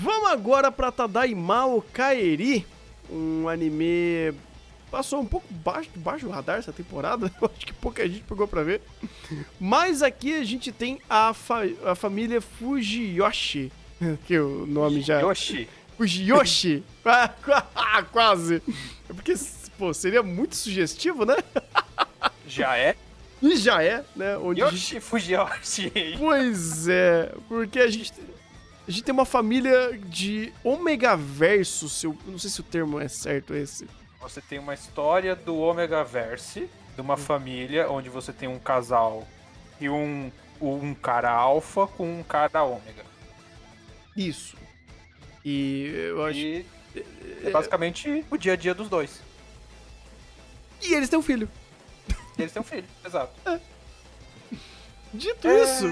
Vamos agora pra Tadaimao Kaeri, um anime passou um pouco baixo do radar essa temporada, eu acho que pouca gente pegou pra ver. Mas aqui a gente tem a família Fujiyoshi, que o nome já... Fujiyoshi! Quase! É porque, pô, seria muito sugestivo, né? Já é? E já é, né? Yoshi Fujiyoshi! Pois é, porque a gente tem uma família de Omegaverso, não sei se o termo é certo esse. Você tem uma história do Omegaverse, de uma família onde você tem um casal e um cara alfa com um cara ômega. Isso. E eu acho... E é basicamente o dia a dia dos dois. E eles têm um filho. E eles têm um filho, exato. Dito isso,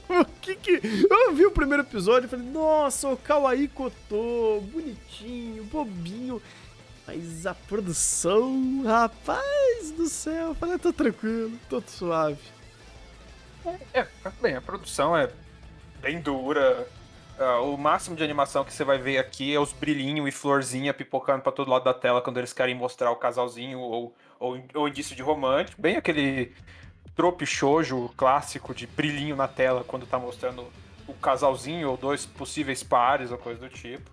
o que... Eu vi o primeiro episódio e falei, nossa, o Kawaii Koto, bonitinho, bobinho. Mas a produção, rapaz do céu, eu falei, tô tranquilo, tô suave. Bem, a produção é bem dura. O máximo de animação que você vai ver aqui é os brilhinhos e florzinha pipocando pra todo lado da tela quando eles querem mostrar o casalzinho ou indício de romântico. Bem aquele trope shoujo clássico de brilhinho na tela quando tá mostrando o casalzinho ou dois possíveis pares ou coisa do tipo.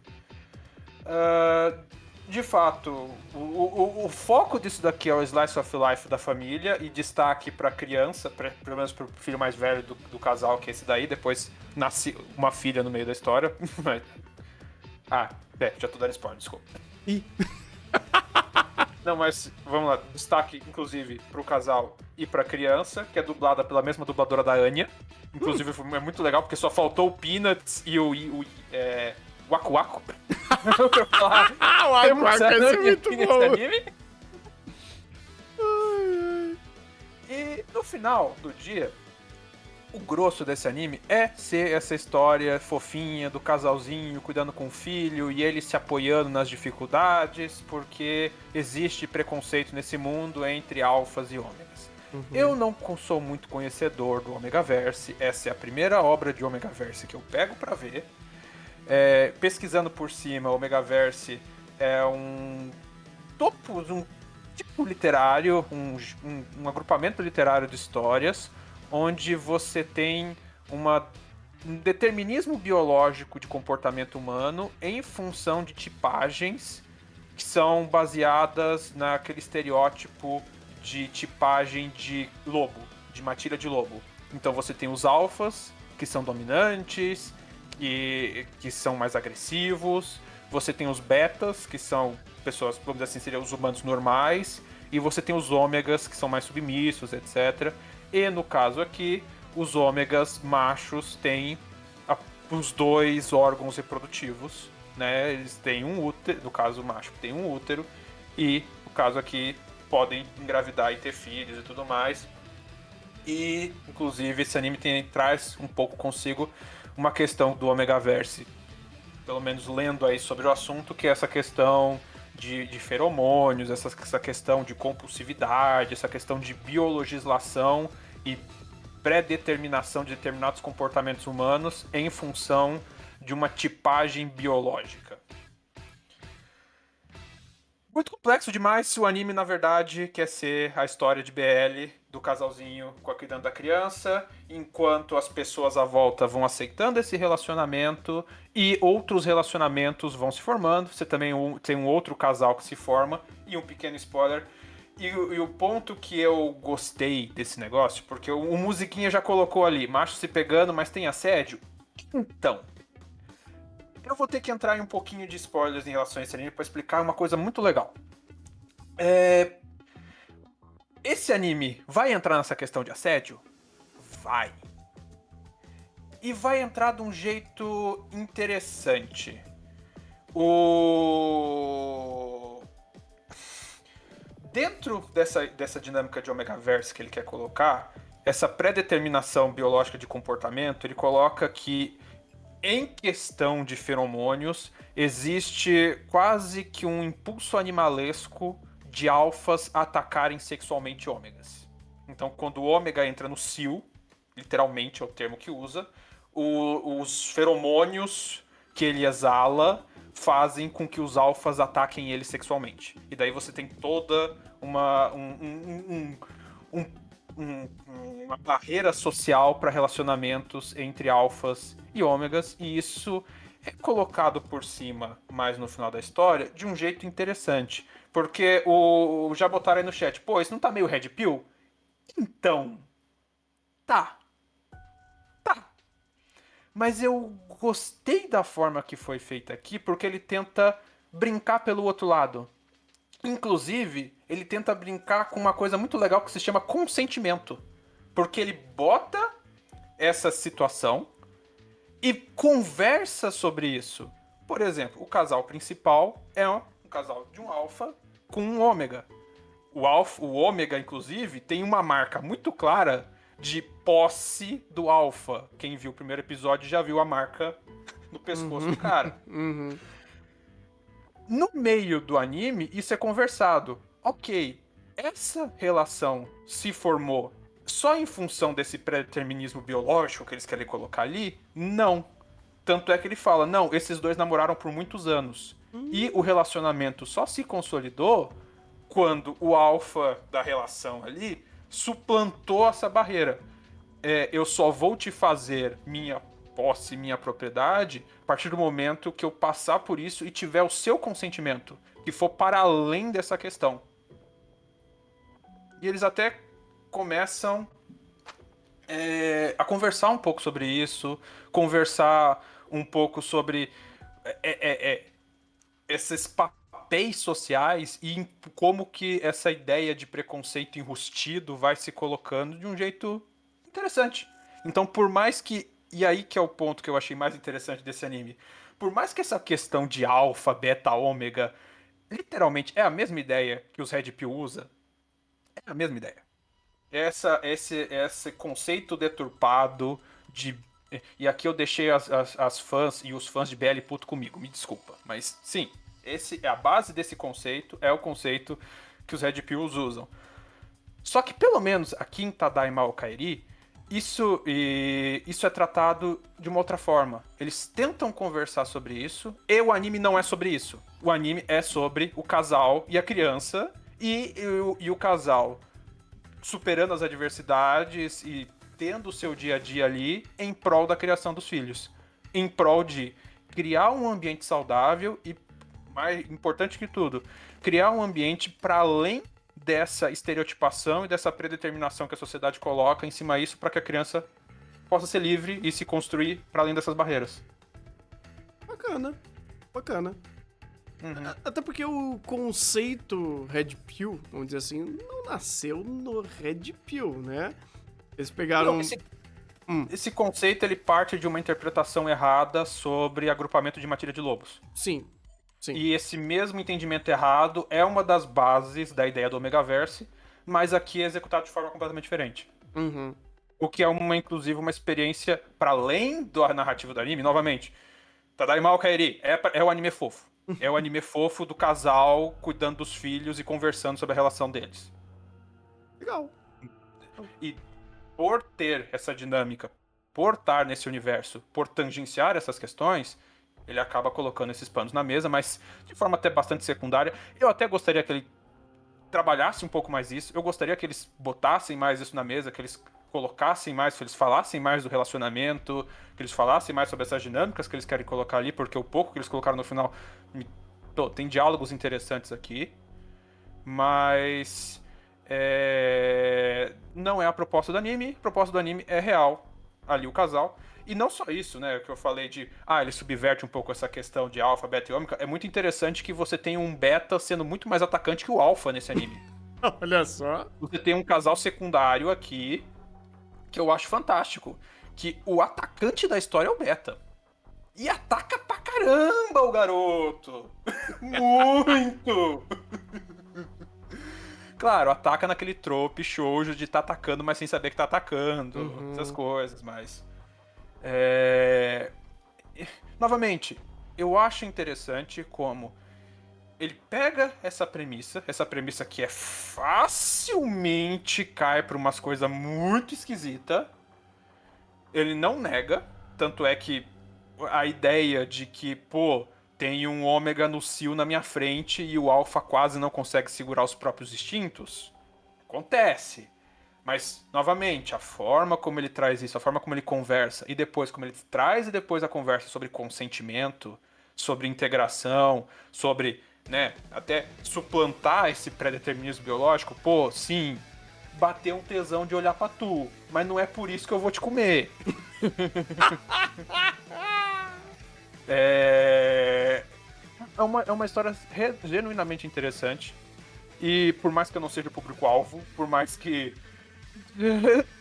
De fato, o foco disso daqui é o slice of life da família e destaque pra criança, pelo menos pro filho mais velho do casal, que é esse daí. Depois nasce uma filha no meio da história. Já tô dando spoiler, desculpa. Ih. Não, mas vamos lá. Destaque, inclusive, pro casal e pra criança, que é dublada pela mesma dubladora da Anya. Inclusive, é muito legal, porque só faltou o Peanuts e o Waku Waku. Pra falar. O Waku Waku é muito bom. E no final do dia, o grosso desse anime é ser essa história fofinha do casalzinho cuidando com o filho e ele se apoiando nas dificuldades, porque existe preconceito nesse mundo entre alfas e ômegas. Uhum. Eu não sou muito conhecedor do Omegaverse, essa é a primeira obra de Omegaverse que eu pego pra ver. Pesquisando por cima, o Omegaverse é um tipo literário, um agrupamento literário de histórias, onde você tem um determinismo biológico de comportamento humano em função de tipagens que são baseadas naquele estereótipo de tipagem de lobo, de matilha de lobo. Então você tem os alfas, que são dominantes, que são mais agressivos. Você tem os betas, que são pessoas, vamos dizer assim, seriam os humanos normais. E você tem os ômegas, que são mais submissos, etc. E no caso aqui, os ômegas machos têm os dois órgãos reprodutivos, né? Eles têm um útero, no caso o macho tem um útero, e no caso aqui podem engravidar e ter filhos e tudo mais. E inclusive esse anime traz um pouco consigo uma questão do Omegaverse, pelo menos lendo aí sobre o assunto, que é essa questão de feromônios, essa questão de compulsividade, essa questão de biologização e pré-determinação de determinados comportamentos humanos em função de uma tipagem biológica. Muito complexo demais se o anime, na verdade, quer ser a história de BL do casalzinho cuidando da criança, enquanto as pessoas à volta vão aceitando esse relacionamento e outros relacionamentos vão se formando. Você também tem um outro casal que se forma, e um pequeno spoiler. E o ponto que eu gostei desse negócio, porque o musiquinha já colocou ali, macho se pegando, mas tem assédio. Então, eu vou ter que entrar em um pouquinho de spoilers em relação a esse anime pra explicar uma coisa muito legal. Esse anime vai entrar nessa questão de assédio? Vai. E vai entrar de um jeito interessante. Dentro dessa dinâmica de Omegaverse que ele quer colocar, essa pré-determinação biológica de comportamento, ele coloca que em questão de feromônios, existe quase que um impulso animalesco de alfas atacarem sexualmente ômegas. Então, quando o ômega entra no cio, literalmente é o termo que usa, os feromônios que ele exala fazem com que os alfas ataquem ele sexualmente. E daí você tem toda uma barreira social para relacionamentos entre alfas e ômegas, e isso é colocado por cima, mais no final da história, de um jeito interessante. Porque já botaram aí no chat, pô, isso não tá meio red pill? Então, tá. Mas eu gostei da forma que foi feita aqui, porque ele tenta brincar pelo outro lado. Inclusive, ele tenta brincar com uma coisa muito legal que se chama consentimento. Porque ele bota essa situação e conversa sobre isso. Por exemplo, o casal principal é um casal de um alfa com um ômega. O ômega, inclusive, tem uma marca muito clara de posse do alfa. Quem viu o primeiro episódio já viu a marca no pescoço do cara. No meio do anime, isso é conversado. Ok, essa relação se formou só em função desse predeterminismo biológico que eles querem colocar ali? Não. Tanto é que ele fala, não, esses dois namoraram por muitos anos. E o relacionamento só se consolidou quando o alfa da relação ali suplantou essa barreira. Eu só vou te fazer minha posse, minha propriedade, a partir do momento que eu passar por isso e tiver o seu consentimento, que for para além dessa questão. E eles até começam a conversar um pouco sobre isso, conversar um pouco sobre esses papéis sociais e como que essa ideia de preconceito enrustido vai se colocando de um jeito interessante. Então, por mais que... E aí que é o ponto que eu achei mais interessante desse anime. Por mais que essa questão de alfa, beta, ômega, literalmente é a mesma ideia que os Red Pill usa, é a mesma ideia. Esse conceito deturpado de... E aqui eu deixei as fãs e os fãs de BL puto comigo, me desculpa. Mas sim, a base desse conceito é o conceito que os Red Pills usam. Só que pelo menos aqui em Tadaima ao Kairi, isso é tratado de uma outra forma. Eles tentam conversar sobre isso, e o anime não é sobre isso. O anime é sobre o casal e a criança, e o casal superando as adversidades e tendo o seu dia a dia ali em prol da criação dos filhos. Em prol de criar um ambiente saudável e, mais importante que tudo, criar um ambiente para além dessa estereotipação e dessa predeterminação que a sociedade coloca em cima disso para que a criança possa ser livre e se construir para além dessas barreiras. Bacana. Até porque o conceito Red Pill, vamos dizer assim, não nasceu no Red Pill, né? Eles pegaram... Não, esse conceito ele parte de uma interpretação errada sobre agrupamento de matilha de lobos. Sim. E esse mesmo entendimento errado é uma das bases da ideia do Omegaverse, mas aqui é executado de forma completamente diferente. O que é inclusive uma experiência para além da narrativa do anime, novamente. Tadaima ao Kairi é o anime fofo. É o anime fofo do casal cuidando dos filhos e conversando sobre a relação deles. Legal. E por ter essa dinâmica, por estar nesse universo, por tangenciar essas questões, ele acaba colocando esses panos na mesa, mas de forma até bastante secundária. Eu até gostaria que ele trabalhasse um pouco mais isso. Eu gostaria que eles botassem mais isso na mesa, que eles colocassem mais, que eles falassem mais do relacionamento, que eles falassem mais sobre essas dinâmicas que eles querem colocar ali, porque o pouco que eles colocaram no final tem diálogos interessantes aqui, mas não é a proposta do anime. A proposta do anime é real, ali o casal. E não só isso, né, que eu falei de, ele subverte um pouco essa questão de alfa, beta e ômega. É muito interessante que você tem um beta sendo muito mais atacante que o alfa nesse anime. Olha só. Você tem um casal secundário aqui, que eu acho fantástico, que o atacante da história é o beta. E ataca pra caramba o garoto! Muito! Claro, ataca naquele trope shoujo de tá atacando, mas sem saber que tá atacando, essas coisas, mas... Novamente, eu acho interessante como ele pega essa premissa que é facilmente cai pra umas coisas muito esquisitas, ele não nega, tanto é que a ideia de que, pô, tem um ômega no cio na minha frente e o alfa quase não consegue segurar os próprios instintos. Acontece. Mas, novamente, a forma como ele traz isso, a forma como ele conversa, e depois como ele traz e depois a conversa sobre consentimento, sobre integração, sobre, né, até suplantar esse pré-determinismo biológico, pô, sim, bater um tesão de olhar pra tu, mas não é por isso que eu vou te comer. É uma história genuinamente interessante. E por mais que eu não seja o público-alvo, por mais que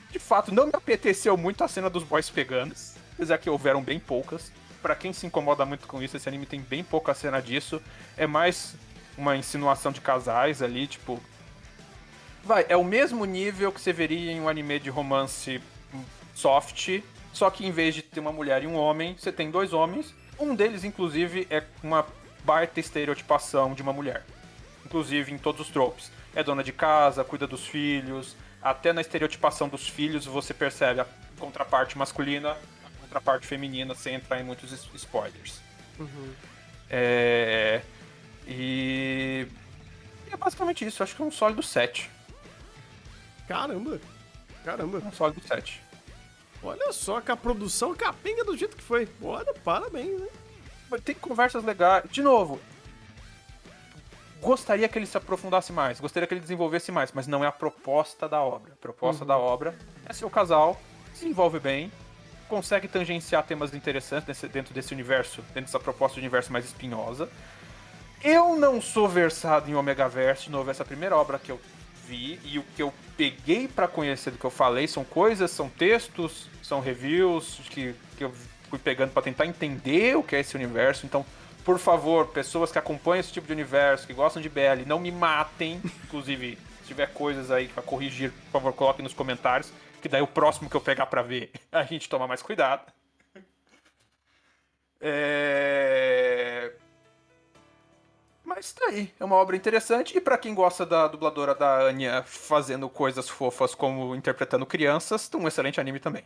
de fato não me apeteceu muito a cena dos boys pegando, apesar que houveram bem poucas. Pra quem se incomoda muito com isso, esse anime tem bem pouca cena disso. É mais uma insinuação de casais ali, tipo. É o mesmo nível que você veria em um anime de romance soft, só que em vez de ter uma mulher e um homem, você tem dois homens. Um deles, inclusive, é uma baita estereotipação de uma mulher. Inclusive em todos os tropes. É dona de casa, cuida dos filhos. Até na estereotipação dos filhos você percebe a contraparte masculina, a contraparte feminina, sem entrar em muitos spoilers. Uhum. E é basicamente isso. Eu acho que é um sólido 7. Caramba. Um sólido 7. Olha só que a produção capenga do jeito que foi. Olha, parabéns, né? Tem conversas legais. De novo, gostaria que ele se aprofundasse mais, gostaria que ele desenvolvesse mais, mas não é a proposta da obra. A proposta da obra é ser o casal, se envolve bem, consegue tangenciar temas interessantes dentro desse universo, dentro dessa proposta de universo mais espinhosa. Eu não sou versado em Omegaverse, de novo, essa primeira obra que eu vi, e o que eu peguei pra conhecer do que eu falei são coisas, são textos, são reviews que eu fui pegando pra tentar entender o que é esse universo. Então, por favor, pessoas que acompanham esse tipo de universo, que gostam de BL, não me matem. Inclusive, se tiver coisas aí pra corrigir, por favor, coloquem nos comentários, que daí o próximo que eu pegar pra ver, a gente toma mais cuidado. Mas tá aí, é uma obra interessante. E pra quem gosta da dubladora da Anya fazendo coisas fofas como interpretando crianças, um excelente anime também.